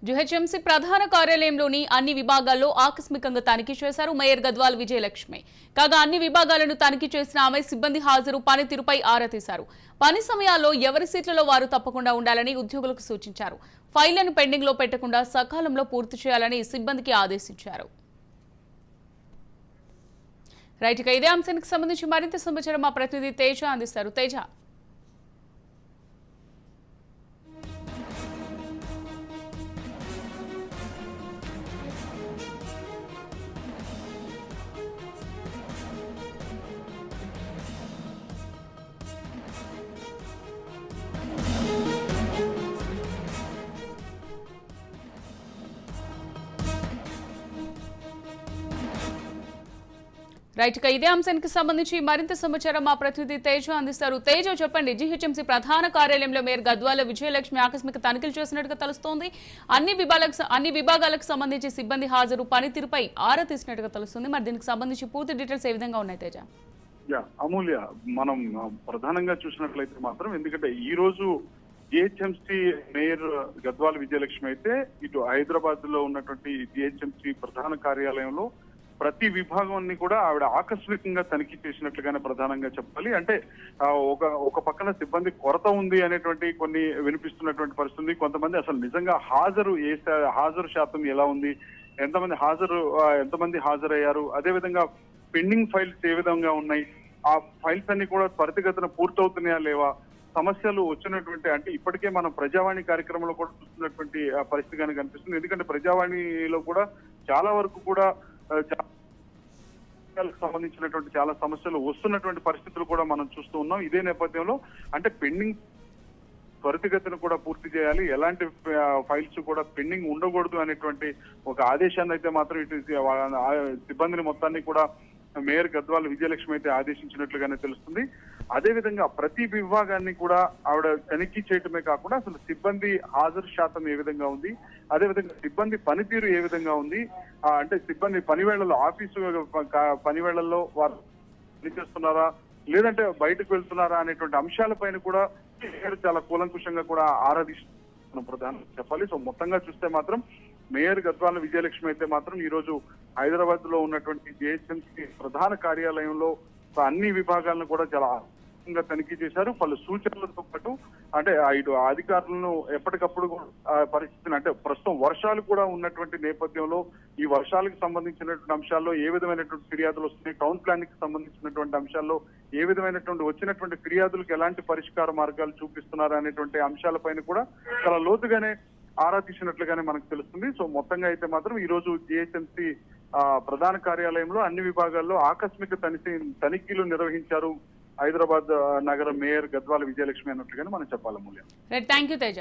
GHMC ప్రధాన కార్యాలయంలోని అన్ని విభాగాల్లో ఆకస్మికంగా తనిఖీ చేశారు మేయర్ గద్వాల్ విజయలక్ష్మి. కాగా అన్ని విభాగాలను తనిఖీ చేసిన ఆమె సిబ్బంది హాజరు పనితీరుపై ఆరా తీశారు. పని సమయాల్లో ఎవరి సీట్లలో వారు తప్పకుండా ఉండాలని ఉద్యోగులకు సూచించారు. ఫైళ్లను పెండింగ్ లో పెట్టకుండా సకాలంలో పూర్తి చేయాలని సిబ్బందికి ఆదేశించారు. రైట్, ఇక ఇదే అంశానికి సంబంధించి మరింత సమాచారం మా ప్రతినిధి తేజ అందిస్తారు. తేజ, రైట్, ఇక ఇదే అంశానికి సంబంధించి మరింత సమాచారం మా ప్రతినిధి తేజ అందిస్తారు. తేజ, చెప్పండి. జీహెచ్ఎంసీ ప్రధాన కార్యాలయంలో మేయర్ గద్వాల విజయలక్ష్మి ఆకస్మిక తనిఖీలు చేసినట్టుగా తెలుస్తోంది. అన్ని విభాగాలకు సంబంధించి సిబ్బంది హాజరు పనితీరుపై ఆరా తీసినట్టుగా తెలుస్తుంది. మరి దీనికి సంబంధించి పూర్తి డీటెయిల్స్ ఏ విధంగా ఉన్నాయి తేజ? అమూల్య, మనం ప్రధానంగా చూసినట్లయితే మాత్రం, ఎందుకంటే ఈ రోజు జిహెచ్ఎంసీ మేయర్ గద్వాల విజయలక్ష్మి అయితే ఇటు హైదరాబాద్ లో ఉన్నటువంటి జిహెచ్ఎంసీ ప్రధాన కార్యాలయంలో ప్రతి విభాగాన్ని కూడా ఆవిడ ఆకస్మికంగా తనిఖీ చేసినట్లుగానే ప్రధానంగా చెప్పాలి. అంటే ఒక పక్కన సిబ్బంది కొరత ఉంది అనేటువంటి కొన్ని వినిపిస్తున్నటువంటి పరిస్థితి. కొంతమంది అసలు నిజంగా హాజరు శాతం ఎలా ఉంది, ఎంతమంది హాజరయ్యారు, అదేవిధంగా పెండింగ్ ఫైల్స్ ఏ విధంగా ఉన్నాయి, ఆ ఫైల్స్ అన్ని కూడా త్వరితగతిన పూర్తవుతున్నాయా లేవా, సమస్యలు వచ్చినటువంటి, అంటే ఇప్పటికే మనం ప్రజావాణి కార్యక్రమంలో కూడా చూస్తున్నటువంటి పరిస్థితిగానే కనిపిస్తుంది. ఎందుకంటే ప్రజావాణిలో కూడా చాలా వరకు కూడా సంబంధించినటువంటి చాలా సమస్యలు వస్తున్నటువంటి పరిస్థితులు కూడా మనం చూస్తూ ఉన్నాం. ఇదే నేపథ్యంలో అంటే పెండింగ్ త్వరితగతిన కూడా పూర్తి చేయాలి, ఎలాంటి ఫైల్స్ కూడా పెండింగ్ ఉండకూడదు అనేటువంటి ఒక ఆదేశాన్ని అయితే మాత్రం ఇటు సిబ్బందిని మొత్తాన్ని కూడా మేయర్ గద్వాల విజయలక్ష్మి అయితే ఆదేశించినట్లుగానే తెలుస్తుంది. అదేవిధంగా ప్రతి విభాగాన్ని కూడా ఆవిడ తనిఖీ చేయటమే కాకుండా అసలు సిబ్బంది హాజరు శాతం ఏ విధంగా ఉంది, అదేవిధంగా సిబ్బంది పనితీరు ఏ విధంగా ఉంది, అంటే సిబ్బంది పనివేళ్లలో, ఆఫీసు పనివేళ్లలో వారు పనిచేస్తున్నారా లేదంటే బయటకు వెళ్తున్నారా అనేటువంటి అంశాలపైన కూడా చాలా కూలంకుషంగా కూడా ఆరాధిస్తున్న ప్రధానం చెప్పాలి. సో మొత్తంగా చూస్తే మాత్రం మేయర్ గద్వాల విజయలక్ష్మి అయితే మాత్రం ఈ రోజు హైదరాబాద్ లో ఉన్నటువంటి జిహెచ్ఎంసీ ప్రధాన కార్యాలయంలో అన్ని విభాగాలను కూడా చాలా తనిఖీ చేశారు. పలు సూచనలతో పాటు అంటే ఇటు అధికారులను ఎప్పటికప్పుడు పరిస్థితిని, అంటే ప్రస్తుతం వర్షాలు కూడా ఉన్నటువంటి నేపథ్యంలో ఈ వర్షాలకు సంబంధించినటువంటి అంశాల్లో ఏ విధమైనటువంటి ఫిర్యాదులు వస్తున్నాయి, టౌన్ ప్లానింగ్ కి సంబంధించినటువంటి అంశాల్లో ఏ విధమైనటువంటి వచ్చినటువంటి ఫిర్యాదులకు ఎలాంటి పరిష్కార మార్గాలు చూపిస్తున్నారు అనేటువంటి అంశాలపైన కూడా చాలా లోతుగానే ఆరా తీసినట్లుగానే మనకు తెలుస్తుంది. సో మొత్తంగా అయితే మాత్రం ఈ రోజు జిహెచ్ఎంసీ ప్రధాన కార్యాలయంలో అన్ని విభాగాల్లో ఆకస్మిక తనిఖీలు నిర్వహించారు హైదరాబాద్ నగర మేయర్ గద్వాల విజయలక్ష్మి అన్నట్లుగానే మనం చెప్పాలి. మూల్యం. Thank you Teja.